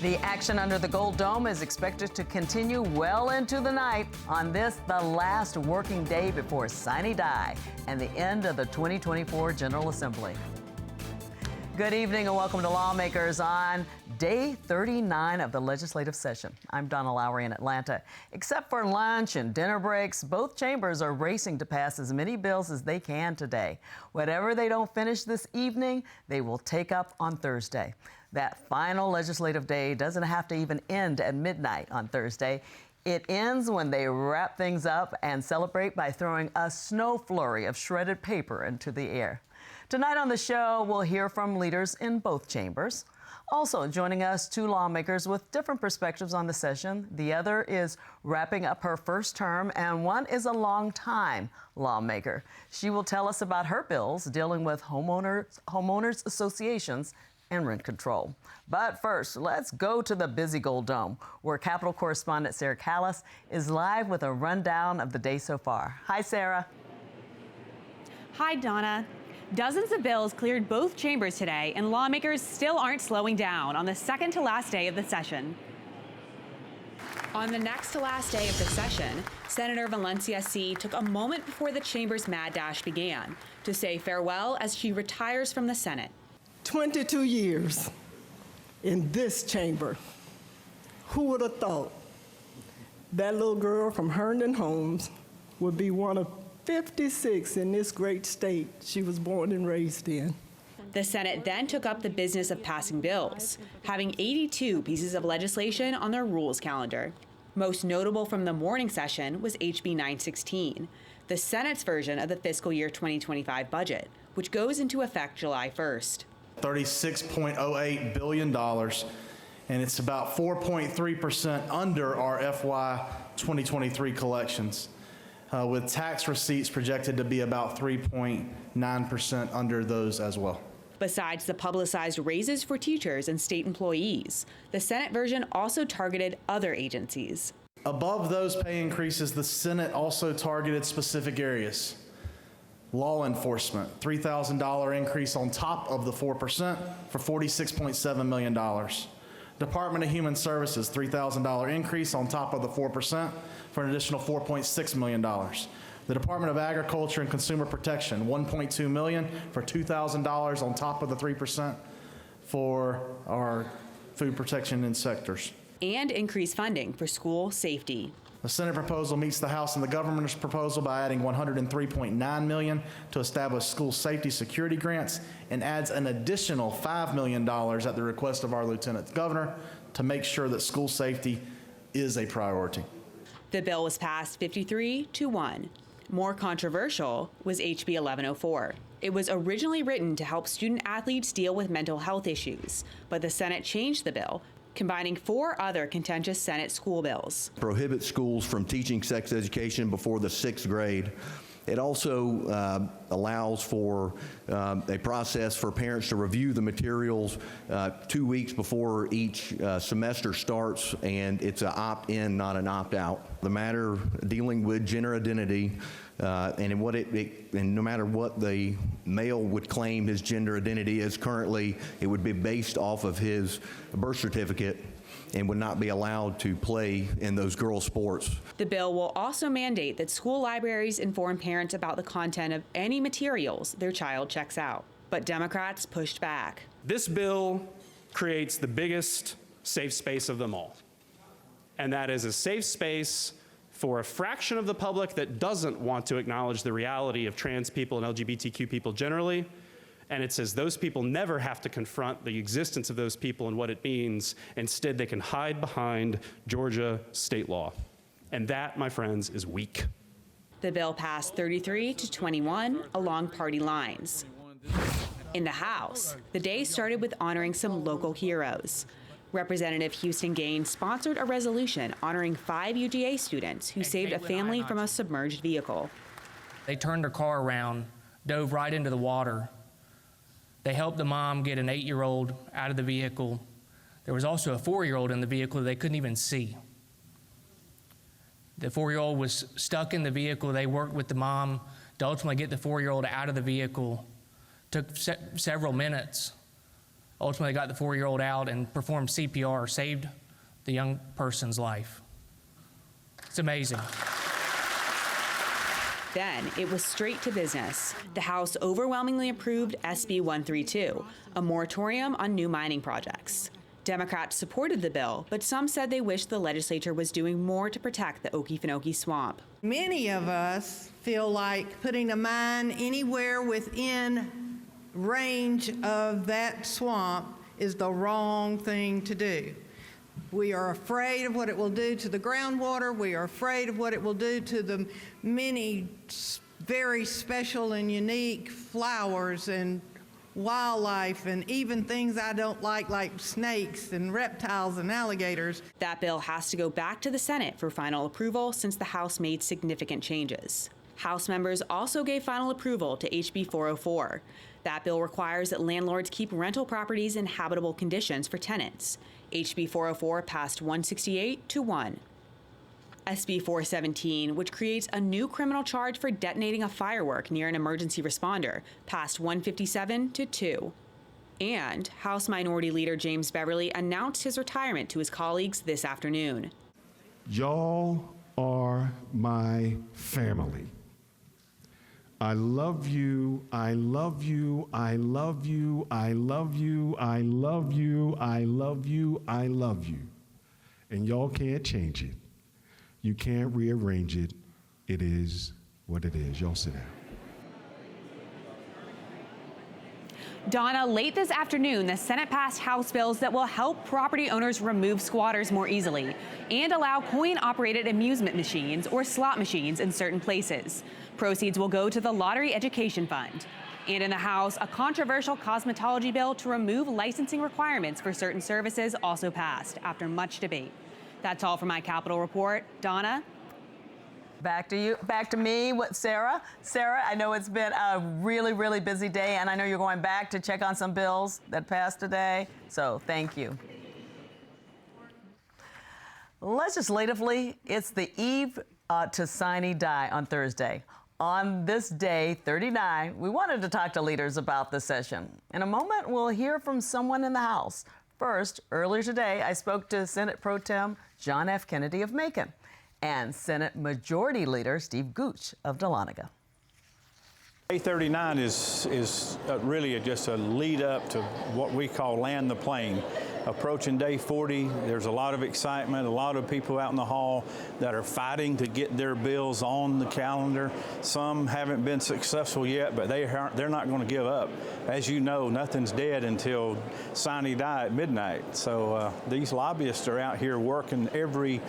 The action under the Gold Dome is expected to continue well into the night on this, the last working day before sine die and the end of the 2024 General Assembly. Good evening and welcome to Lawmakers on day 39 of the legislative session. I'm Donna Lowry in Atlanta. Except for lunch and dinner breaks, both chambers are racing to pass as many bills as they can today. Whatever they don't finish this evening, they will take up on Thursday. That final legislative day doesn't have to even end at midnight on Thursday. It ends when they wrap things up and celebrate by throwing a snow flurry of shredded paper into the air. Tonight on the show, we'll hear from leaders in both chambers. Also joining us, two lawmakers with different perspectives on the session. The other is wrapping up her first term, and one is a long-time lawmaker. She will tell us about her bills dealing with homeowners associations and rent control. But first, let's go to the busy Gold Dome, where Capitol correspondent Sarah Callis is live with a rundown of the day so far. Hi, Sarah. Hi, Donna. Dozens of bills cleared both chambers today, and lawmakers still aren't slowing down on the second to last day of the session. On the next to last day of the session, Senator Valencia C. took a moment before the chamber's mad dash began to say farewell as she retires from the Senate. 22 years in this chamber. Who would have thought that little girl from Herndon Homes would be one of 56 in this great state she was born and raised in? The Senate then took up the business of passing bills, having 82 pieces of legislation on their rules calendar. Most notable from the morning session was HB 916, the Senate's version of the fiscal year 2025 budget, which goes into effect July 1st. $36.08 billion, and it's about 4.3% under our FY 2023 collections, with tax receipts projected to be about 3.9% under those as well. Besides the publicized raises for teachers and state employees, the Senate version also targeted other agencies. Above those pay increases, the Senate also targeted specific areas. Law enforcement, $3,000 increase on top of the 4% for $46.7 million. Department of Human Services, $3,000 increase on top of the 4% for an additional $4.6 million. The Department of Agriculture and Consumer Protection, $1.2 million for $2,000 on top of the 3% for our food protection in sectors. And increased funding for school safety. The Senate proposal meets the House and the governor's proposal by adding $103.9 million to establish school safety security grants and adds an additional $5 million at the request of our Lieutenant Governor to make sure that school safety is a priority. The bill was passed 53-1. More controversial was HB 1104. It was originally written to help student athletes deal with mental health issues, but the Senate changed the bill, combining 4 other contentious Senate school bills. Prohibits schools from teaching sex education before the 6th grade. It also allows for a process for parents to review the materials 2 weeks before each semester starts, and it's an opt-in, not an opt-out. The matter dealing with gender identity and no matter what the male would claim his gender identity is currently, it would be based off of his birth certificate and would not be allowed to play in those girls' sports. The bill will also mandate that school libraries inform parents about the content of any materials their child checks out. But Democrats pushed back. This bill creates the biggest safe space of them all. And that is a safe space for a fraction of the public that doesn't want to acknowledge the reality of trans people and LGBTQ people generally. And it says those people never have to confront the existence of those people and what it means. Instead, they can hide behind Georgia state law. And that, my friends, is weak. The bill passed 33-21 along party lines. In the House, the day started with honoring some local heroes. Representative Houston Gaines sponsored a resolution honoring 5 UGA students who saved a family from a submerged vehicle. They turned their car around, dove right into the water. They helped the mom get an 8-year-old out of the vehicle. There was also a 4-year-old in the vehicle that they couldn't even see. The 4-year-old was stuck in the vehicle. They worked with the mom to ultimately get the 4-year-old out of the vehicle. Took several minutes, ultimately got the 4-year-old out and performed CPR, saved the young person's life. It's amazing. Then it was straight to business. The House overwhelmingly approved SB 132, a moratorium on new mining projects. Democrats supported the bill, but some said they wished the legislature was doing more to protect the Ofekenokee Swamp. Many of us feel like putting a mine anywhere within range of that swamp is the wrong thing to do. We are afraid of what it will do to the groundwater. We are afraid of what it will do to the many very special and unique flowers and wildlife and even things I don't like snakes and reptiles and alligators. That bill has to go back to the Senate for final approval since the House made significant changes. House members also gave final approval to HB 404. That bill requires that landlords keep rental properties in habitable conditions for tenants. HB 404 passed 168 to 1. SB 417, which creates a new criminal charge for detonating a firework near an emergency responder, passed 157 to 2. And House Minority Leader James Beverly announced his retirement to his colleagues this afternoon. Y'all are my family. I love you, I love you, I love you, I love you, I love you, I love you, I love you. And y'all can't change it. You can't rearrange it. It is what it is. Y'all sit down. Donna, late this afternoon, the Senate passed House bills that will help property owners remove squatters more easily and allow coin-operated amusement machines or slot machines in certain places. Proceeds will go to the Lottery Education Fund. And in the House, a controversial cosmetology bill to remove licensing requirements for certain services also passed after much debate. That's all for my Capitol Report. Donna? Back to you, back to me with Sarah. Sarah, I know it's been a really, really busy day, and I know you're going back to check on some bills that passed today, so thank you. Legislatively, it's the eve to sine die on Thursday. On this day, 39, we wanted to talk to leaders about the session. In a moment, we'll hear from someone in the House. First, earlier today, I spoke to Senate Pro Tem John F. Kennedy of Macon and Senate Majority Leader Steve Gooch of Dahlonega. Day 39 is really just a lead up to what we call land the plane. Approaching day 40, there's a lot of excitement, a lot of people out in the hall that are fighting to get their bills on the calendar. Some haven't been successful yet, but they're not going to give up. As you know, nothing's dead until sine die at midnight. So these lobbyists are out here working every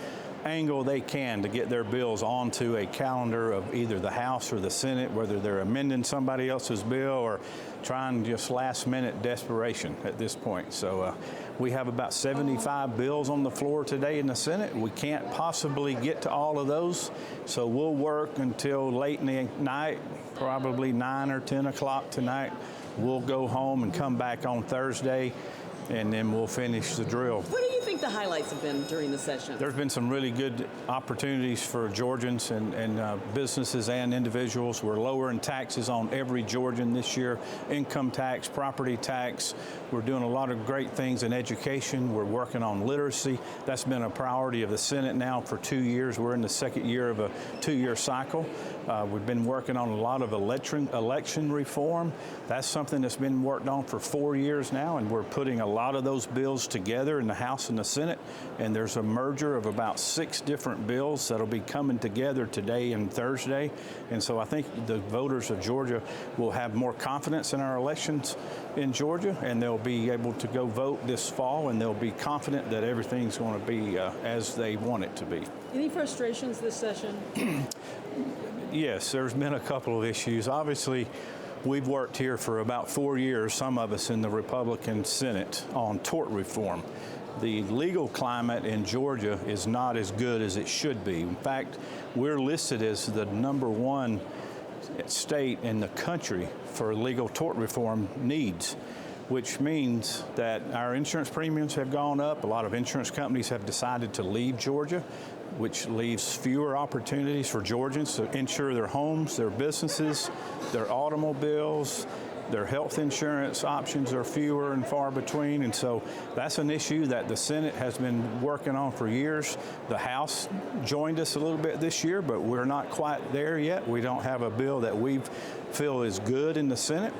angle they can to get their bills onto a calendar of either the House or the Senate, whether they're amending somebody else's bill or trying just last-minute desperation at this point. So we have about 75 bills on the floor today in the Senate. We can't possibly get to all of those, so we'll work until late in the night, probably 9 or 10 o'clock tonight. We'll go home and come back on Thursday, and then we'll finish the drill. What do you think the highlights have been during the session? There's been some really good opportunities for Georgians and businesses and individuals. We're lowering taxes on every Georgian this year, income tax, property tax. We're doing a lot of great things in education. We're working on literacy. That's been a priority of the Senate now for 2 years. We're in the second year of a 2-year cycle. We've been working on a lot of election reform. That's something that's been worked on for 4 years now, and we're putting a lot of those bills together in the House and the Senate, and there's a merger of about 6 different bills that'll be coming together today and Thursday. And so I think the voters of Georgia will have more confidence in our elections in Georgia, and they'll be able to go vote this fall, and they'll be confident that everything's going to be as they want it to be. Any frustrations this session? Yes, there's been a couple of issues. Obviously, we've worked here for about 4 years, some of us in the Republican Senate, on tort reform. The legal climate in Georgia is not as good as it should be. In fact, we're listed as the #1 state in the country for legal tort reform needs, which means that our insurance premiums have gone up. A lot of insurance companies have decided to leave Georgia, which leaves fewer opportunities for Georgians to insure their homes, their businesses, their automobiles, Their health insurance options are fewer and far between, and so that's an issue that the Senate has been working on for years. The House joined us a little bit this year, but we're not quite there yet. We don't have a bill that we feel is good in the Senate.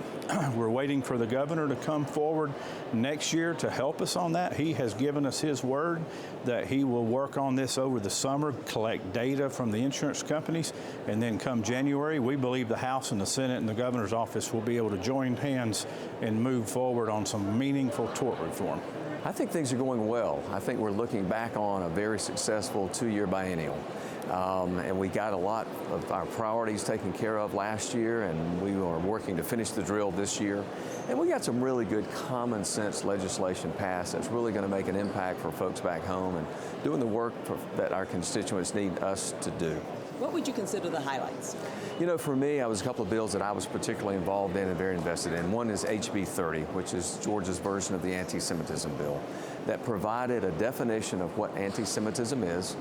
We're waiting for the governor to come forward next year to help us on that. He has given us his word that he will work on this over the summer, collect data from the insurance companies, and then come January, we believe the House and the Senate and the governor's office will be able to join hands and move forward on some meaningful tort reform. I think things are going well. I think we're looking back on a very successful 2-year biennial. And we got a lot of our priorities taken care of last year, and we are working to finish the drill this year. And we got some really good common sense legislation passed that's really going to make an impact for folks back home and doing the work that our constituents need us to do. What would you consider the highlights? You know, for me, I was a couple of bills that I was particularly involved in and very invested in. One is HB 30, which is Georgia's version of the anti-Semitism bill, that provided a definition of what anti-Semitism is,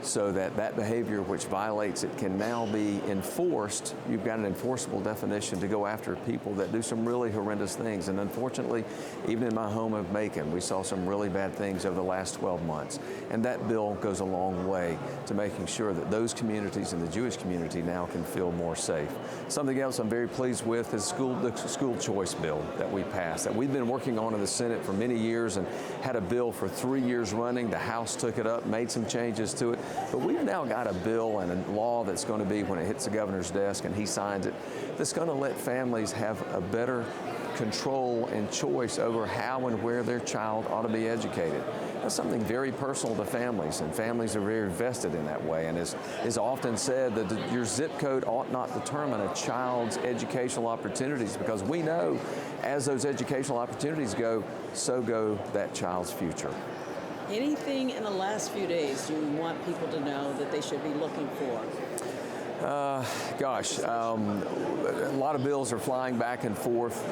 so that that behavior which violates it can now be enforced. You've got an enforceable definition to go after people that do some really horrendous things. And unfortunately, even in my home of Macon, we saw some really bad things over the last 12 months. And that bill goes a long way to making sure that those communities and the Jewish community now can feel more safe. Something else I'm very pleased with is the school choice bill that we passed, that we've been working on in the Senate for many years and had a bill for 3 years running. The House took it up, made some changes to it. But we've now got a bill and a law that's going to be, when it hits the governor's desk and he signs it, that's going to let families have a better control and choice over how and where their child ought to be educated. That's something very personal to families, and families are very vested in that way. And is often said that your zip code ought not determine a child's educational opportunities, because we know as those educational opportunities go, so go that child's future. Anything in the last few days you want people to know that they should be looking for? A lot of bills are flying back and forth.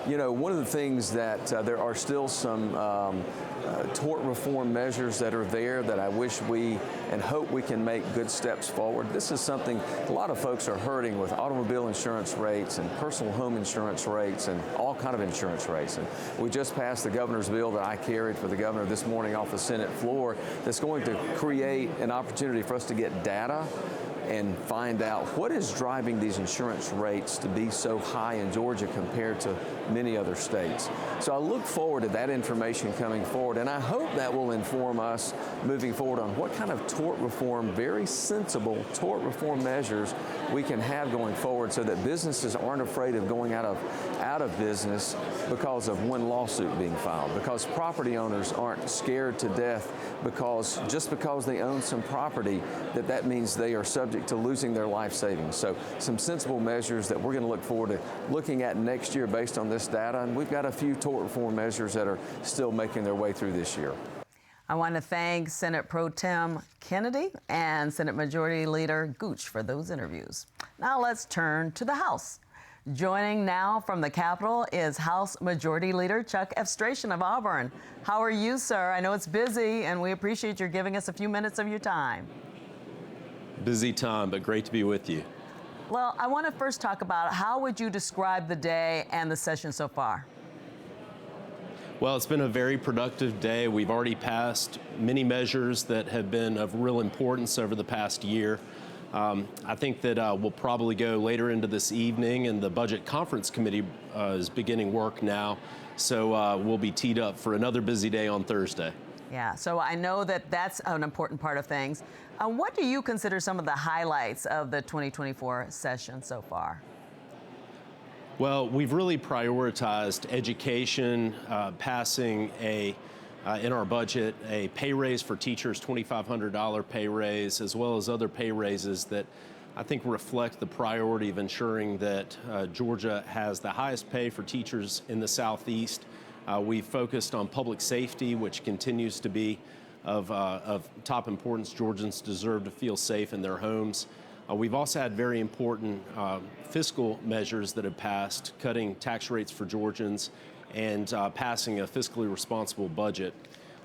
You know, one of the things that there are still some tort reform measures that are there that I wish we and hope we can make good steps forward. This is something a lot of folks are hurting with: automobile insurance rates and personal home insurance rates and all kind of insurance rates. And we just passed the governor's bill that I carried for the governor this morning off the Senate floor that's going to create an opportunity for us to get data and find out what is driving these insurance rates to be so high in Georgia compared to many other states. So I look forward to that information coming forward, and I hope that will inform us moving forward on what kind of tort reform, very sensible tort reform measures we can have going forward, so that businesses aren't afraid of going out of business because of one lawsuit being filed, because property owners aren't scared to death because they own some property that means they are subject to losing their life savings. So some sensible measures that we're going to look forward to looking at next year based on this data, and we've got a few tort reform measures that are still making their way through this year. I want to thank Senate Pro Tem Kennedy and Senate Majority Leader Gooch for those interviews. Now let's turn to the House. Joining now from the Capitol is House Majority Leader Chuck Efstration of Auburn. How are you, sir? I know it's busy, and we appreciate your giving us a few minutes of your time. Busy time, but great to be with you. Well, I want to first talk about how would you describe the day and the session so far? Well, it's been a very productive day. We've already passed many measures that have been of real importance over the past year. I think that we'll probably go later into this evening, and the Budget Conference Committee is beginning work now. So we'll be teed up for another busy day on Thursday. Yeah, so I know that that's an important part of things. What do you consider some of the highlights of the 2024 session so far? Well, we've really prioritized education, passing in our budget a pay raise for teachers, $2,500 pay raise, as well as other pay raises that I think reflect the priority of ensuring that Georgia has the highest pay for teachers in the Southeast. We've focused on public safety, which continues to be of top importance. Georgians deserve to feel safe in their homes. We've also had very important fiscal measures that have passed, cutting tax rates for Georgians and passing a fiscally responsible budget.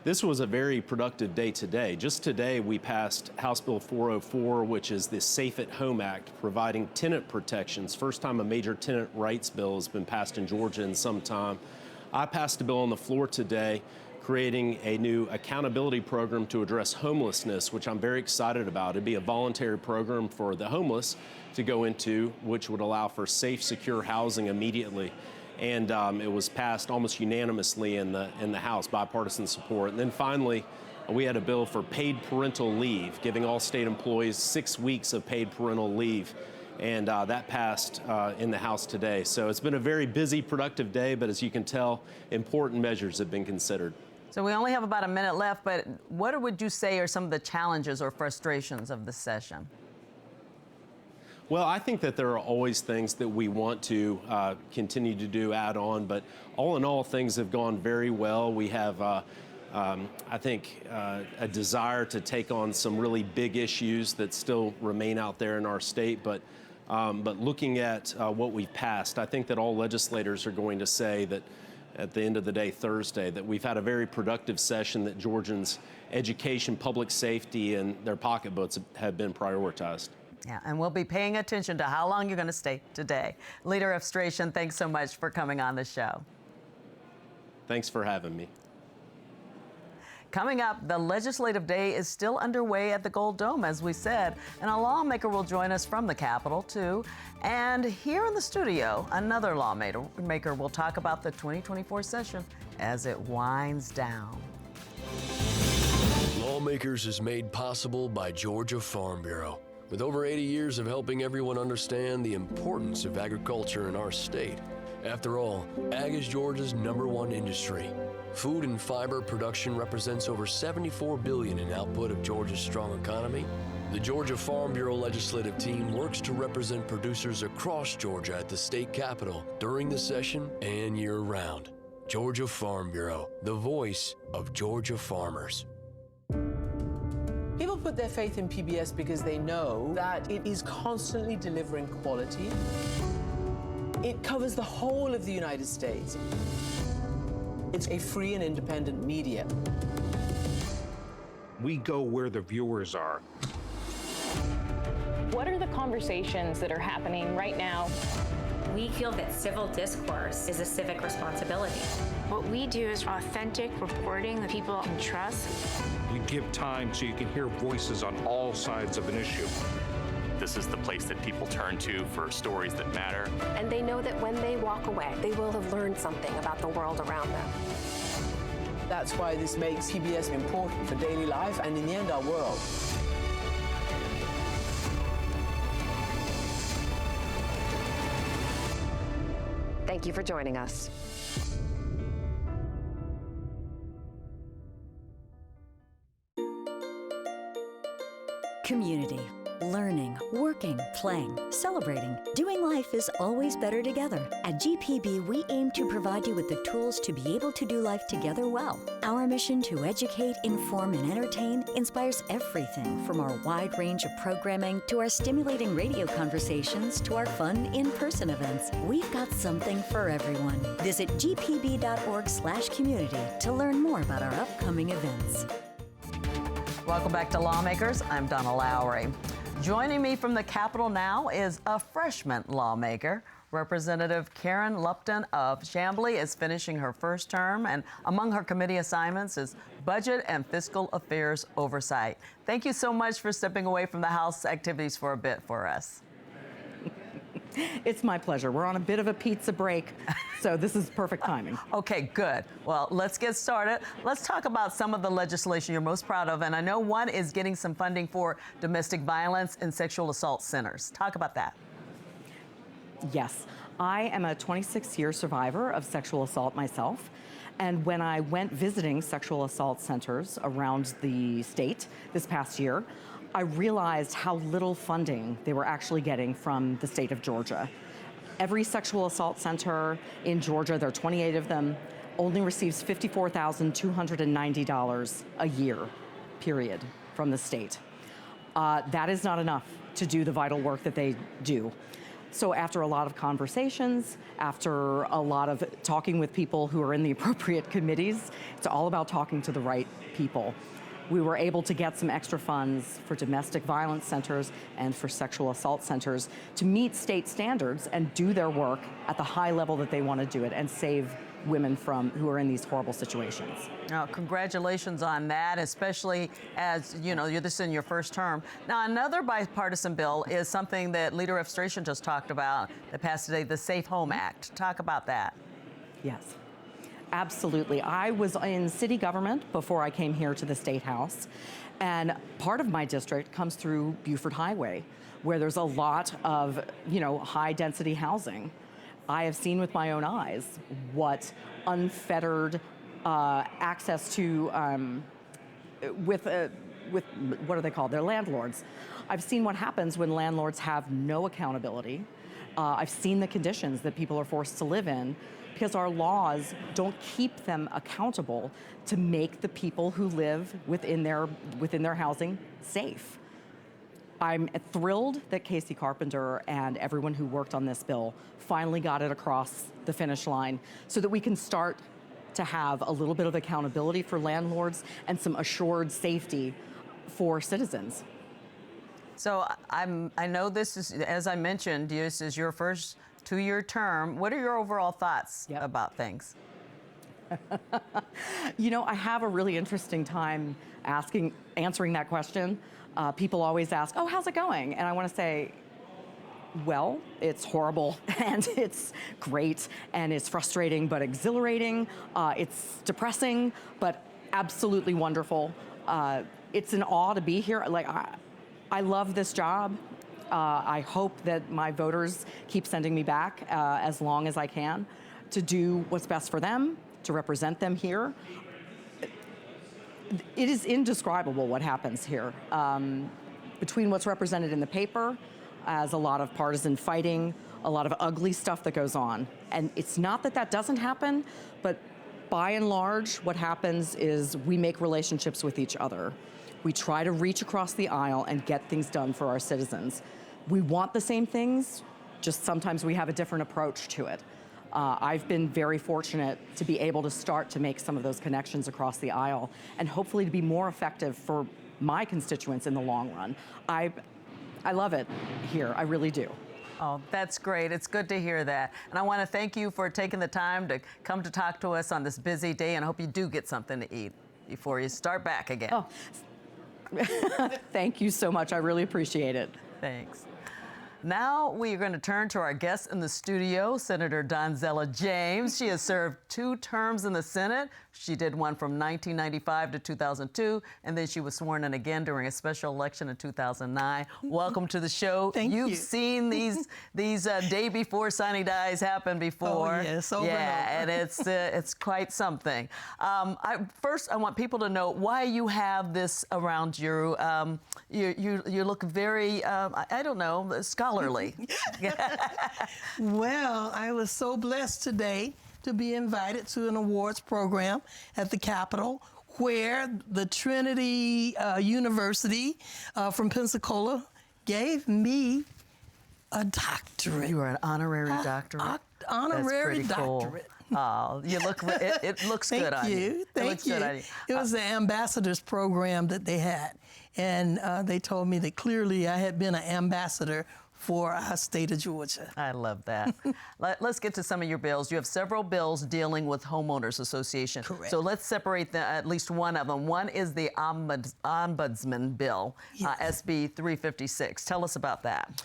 This was a very productive day today. Just today, we passed House Bill 404, which is the Safe at Home Act, providing tenant protections. First time a major tenant rights bill has been passed in Georgia in some time. I passed a bill on the floor today creating a new accountability program to address homelessness, which I'm very excited about. It'd be a voluntary program for the homeless to go into, which would allow for safe, secure housing immediately. And it was passed almost unanimously in the House, bipartisan support. And then finally, we had a bill for paid parental leave, giving all state employees 6 weeks of paid parental leave. And that passed in the House today. So it's been a very busy, productive day, but as you can tell, important measures have been considered. So we only have about a minute left, but what would you say are some of the challenges or frustrations of this session? Well, I think that there are always things that we want to continue to do, add on, but all in all, things have gone very well. We have, I think, a desire to take on some really big issues that still remain out there in our state, but looking at what we've passed, I think that all legislators are going to say that at the end of the day, Thursday, that we've had a very productive session, that Georgians' education, public safety, and their pocketbooks have been prioritized. Yeah, and we'll be paying attention to how long you're going to stay today. Leader of Strachan, thanks so much for coming on the show. Thanks for having me. Coming up, the legislative day is still underway at the Gold Dome, as we said, and a lawmaker will join us from the Capitol, too. And here in the studio, another lawmaker will talk about the 2024 session as it winds down. Lawmakers is made possible by Georgia Farm Bureau. With over 80 years of helping everyone understand the importance of agriculture in our state. After all, ag is Georgia's #1 industry. Food and fiber production represents over $74 billion in output of Georgia's strong economy. The Georgia Farm Bureau legislative team works to represent producers across Georgia at the state capitol during the session and year-round. Georgia Farm Bureau, the voice of Georgia farmers. People put their faith in PBS because they know that it is constantly delivering quality. It covers the whole of the United States. It's a free and independent media. We go where the viewers are. What are the conversations that are happening right now? We feel that civil discourse is a civic responsibility. What we do is authentic reporting that people can trust. We give time so you can hear voices on all sides of an issue. This is the place that people turn to for stories that matter. And they know that when they walk away, they will have learned something about the world around them. That's why this makes PBS important for daily life and, in the end, our world. Thank you for joining us. Community. Learning, working, playing, celebrating. Doing life is always better together. At GPB, we aim to provide you with the tools to be able to do life together well. Our mission to educate, inform, and entertain inspires everything from our wide range of programming to our stimulating radio conversations to our fun in-person events. We've got something for everyone. Visit gpb.org/community to learn more about our upcoming events. Welcome back to Lawmakers. I'm Donna Lowry. Joining me from the Capitol now is a freshman lawmaker. Representative Karen Lupton of Chamblee is finishing her first term, and among her committee assignments is Budget and Fiscal Affairs Oversight. Thank you so much for stepping away from the House activities for a bit for us. It's my pleasure. We're on a bit of a pizza break, so this is perfect timing. Okay, good. Well, let's get started. Let's talk about some of the legislation you're most proud of, and I know one is getting some funding for domestic violence and sexual assault centers. Talk about that. Yes, I am a 26-year survivor of sexual assault myself, and when I went visiting sexual assault centers around the state this past year, I realized how little funding they were actually getting from the state of Georgia. Every sexual assault center in Georgia, there are 28 of them, only receives $54,290 a year, period, from the state. That is not enough to do the vital work that they do. So after a lot of conversations, after a lot of talking with people who are in the appropriate committees, it's all about talking to the right people. We were able to get some extra funds for domestic violence centers and for sexual assault centers to meet state standards and do their work at the high level that they want to do it and save women who are in these horrible situations. Congratulations on that, especially as you're this in your first term. Now, another bipartisan bill is something that Leader Efstration just talked about that passed today, the Safe Home Act. Talk about that. Yes. Absolutely. I was in city government before I came here to the State House, and part of my district comes through Buford Highway, where there's a lot of, high-density housing. I have seen with my own eyes what unfettered access to, with what are they called? They're landlords. I've seen what happens when landlords have no accountability. I've seen the conditions that people are forced to live in, because our laws don't keep them accountable to make the people who live within their housing safe. I'm thrilled that Casey Carpenter and everyone who worked on this bill finally got it across the finish line so that we can start to have a little bit of accountability for landlords and some assured safety for citizens. So I know this is, as I mentioned, this is your first 2-year term. What are your overall thoughts about things? I have a really interesting time answering that question. People always ask, oh, how's it going? And I want to say, well, it's horrible, and it's great, and it's frustrating, but exhilarating. It's depressing, but absolutely wonderful. It's an awe to be here. I love this job. I hope that my voters keep sending me back as long as I can to do what's best for them, to represent them here. It is indescribable what happens here. Between what's represented in the paper as a lot of partisan fighting, a lot of ugly stuff that goes on. And it's not that doesn't happen, but by and large, what happens is we make relationships with each other. We try to reach across the aisle and get things done for our citizens. We want the same things, just sometimes we have a different approach to it. I've been very fortunate to be able to start to make some of those connections across the aisle and hopefully to be more effective for my constituents in the long run. I love it here, I really do. Oh, that's great. It's good to hear that. And I want to thank you for taking the time to come to talk to us on this busy day, and I hope you do get something to eat before you start back again. Oh. Thank you so much. I really appreciate it. Thanks. Now we are going to turn to our guest in the studio, Senator Donzella James. She has served 2 terms in the Senate. She did one from 1995 to 2002, and then she was sworn in again during a special election in 2009. Welcome to the show. Thank you. You've seen these day before sine dies happen before. Oh, yes, over and over. And it's quite something. First, I want people to know why you have this around you. You look very, I don't know, scholarly. Well, I was so blessed today to be invited to an awards program at the Capitol where the Trinity University from Pensacola gave me a doctorate. You are an honorary doctorate? Honorary That's pretty doctorate. Cool. Oh, you look, it looks good on you. Thank you. It was the ambassadors program that they had. And they told me that clearly I had been an ambassador for our state of Georgia. I love that. Let's get to some of your bills. You have several bills dealing with homeowners association. Correct. So let's separate at least one of them. One is the ombudsman bill, SB 356. Tell us about that.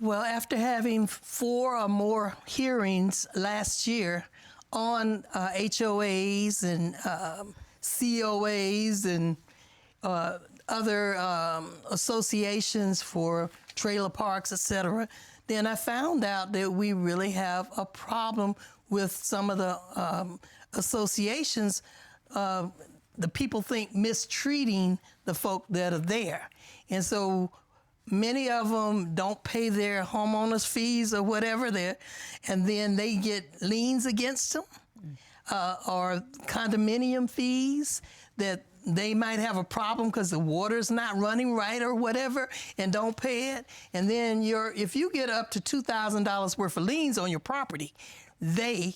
Well, after having 4 or more hearings last year on HOAs and COAs and other associations for trailer parks, etc., then I found out that we really have a problem with some of the associations. The people think mistreating the folk that are there. And so many of them don't pay their homeowners fees or whatever, and then they get liens against them or condominium fees that they might have a problem because the water's not running right or whatever, and don't pay it. And then if you get up to $2,000 worth of liens on your property, they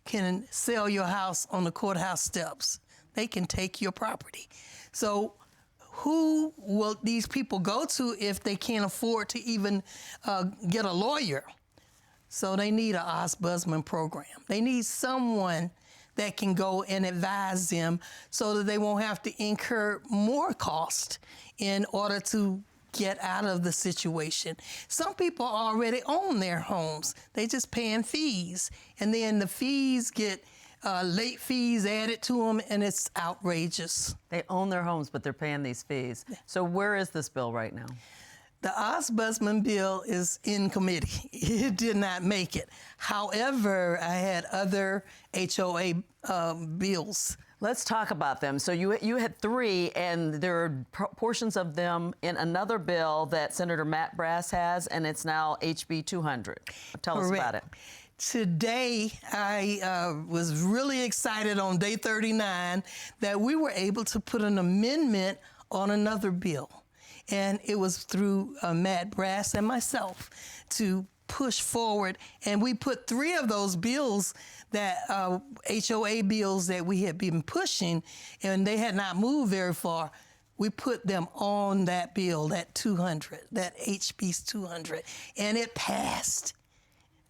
can sell your house on the courthouse steps. They can take your property. So who will these people go to if they can't afford to even get a lawyer? So they need an ombudsman program. They need someone that can go and advise them so that they won't have to incur more cost in order to get out of the situation. Some people already own their homes. They just paying fees, and then the fees get late fees added to them, and it's outrageous. They own their homes, but they're paying these fees. So where is this bill right now? The ombudsman bill is in committee. It did not make it. However, I had other HOA bills. Let's talk about them. So you had 3, and there are portions of them in another bill that Senator Matt Brass has, and it's now HB 200. Tell us about it. Today, I was really excited on day 39 that we were able to put an amendment on another bill. And it was through Matt Brass and myself to push forward. And we put 3 of those bills, that HOA bills that we had been pushing, and they had not moved very far. We put them on that bill, that 200, that HB 200, and it passed.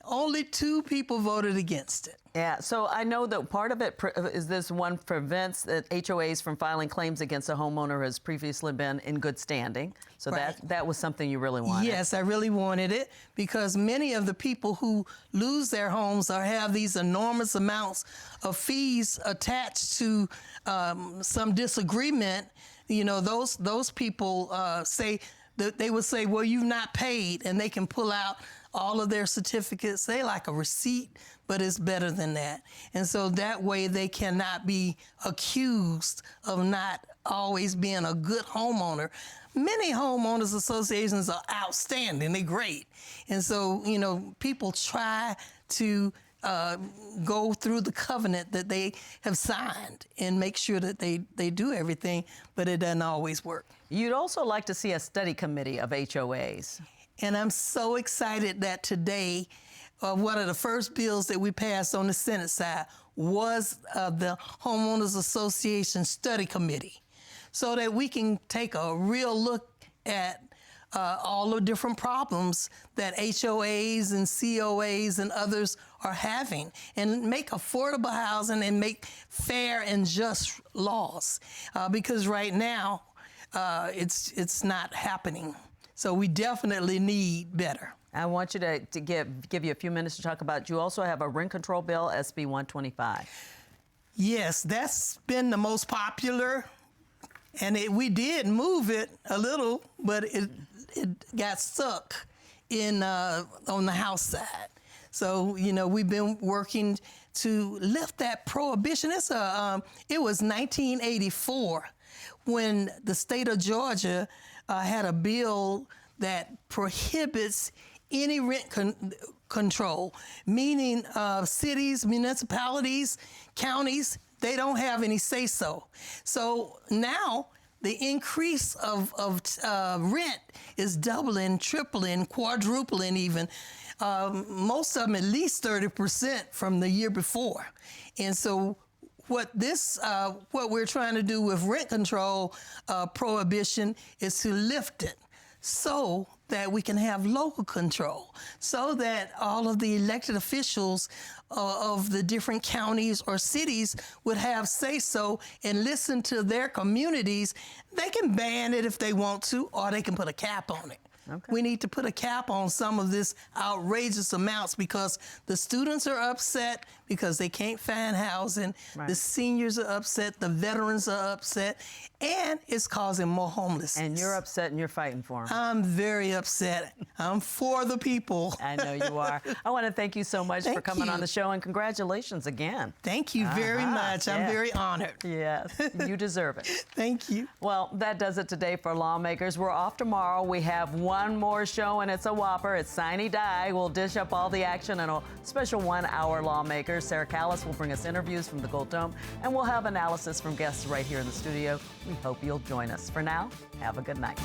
Only 2 people voted against it. Yeah, so I know that part of it is this one prevents HOAs from filing claims against a homeowner who has previously been in good standing. So Right. that was something you really wanted. Yes, I really wanted it because many of the people who lose their homes or have these enormous amounts of fees attached to some disagreement, you know, those people say that they would say, well, you've not paid, and they can pull out all of their certificates. They like a receipt, but it's better than that. And so that way they cannot be accused of not always being a good homeowner. Many homeowners associations are outstanding, they're great. And so, you know, people try to go through the covenant that they have signed and make sure that they do everything, but it doesn't always work. You'd also like to see a study committee of HOAs. And I'm so excited that today, one of the first bills that we passed on the Senate side was the Homeowners Association Study Committee, so that we can take a real look at all the different problems that HOAs and COAs and others are having, and make affordable housing and make fair and just laws. Because right now, it's not happening. So we definitely need better. I want you to give you a few minutes to talk about, you also have a rent control bill, SB 125. Yes, that's been the most popular, and we did move it a little, but it got stuck in on the House side. So, you know, we've been working to lift that prohibition. It was 1984 when the state of Georgia had a bill that prohibits any rent control, meaning cities, municipalities, counties, they don't have any say-so. So now the increase of rent is doubling, tripling, quadrupling even. Most of them at least 30% from the year before. And so what we're trying to do with rent control prohibition is to lift it so that we can have local control, so that all of the elected officials of the different counties or cities would have say-so and listen to their communities. They can ban it if they want to, or they can put a cap on it. Okay. We need to put a cap on some of this outrageous amounts because the students are upset because they can't find housing. Right. The seniors are upset. The veterans are upset. And it's causing more homelessness. And you're upset and you're fighting for them. I'm very upset. I'm for the people. I know you are. I want to thank you so much for coming on the show, and congratulations again. Thank you very much. I'm very honored. Yes, you deserve it. Thank you. Well, that does it today for Lawmakers. We're off tomorrow. We have one more show, and it's a whopper. It's Sine Die. We'll dish up all the action in a special 1-hour Lawmakers. Mayor Sarah Callis will bring us interviews from the Gold Dome, and we'll have analysis from guests right here in the studio. We hope you'll join us. For now, have a good night.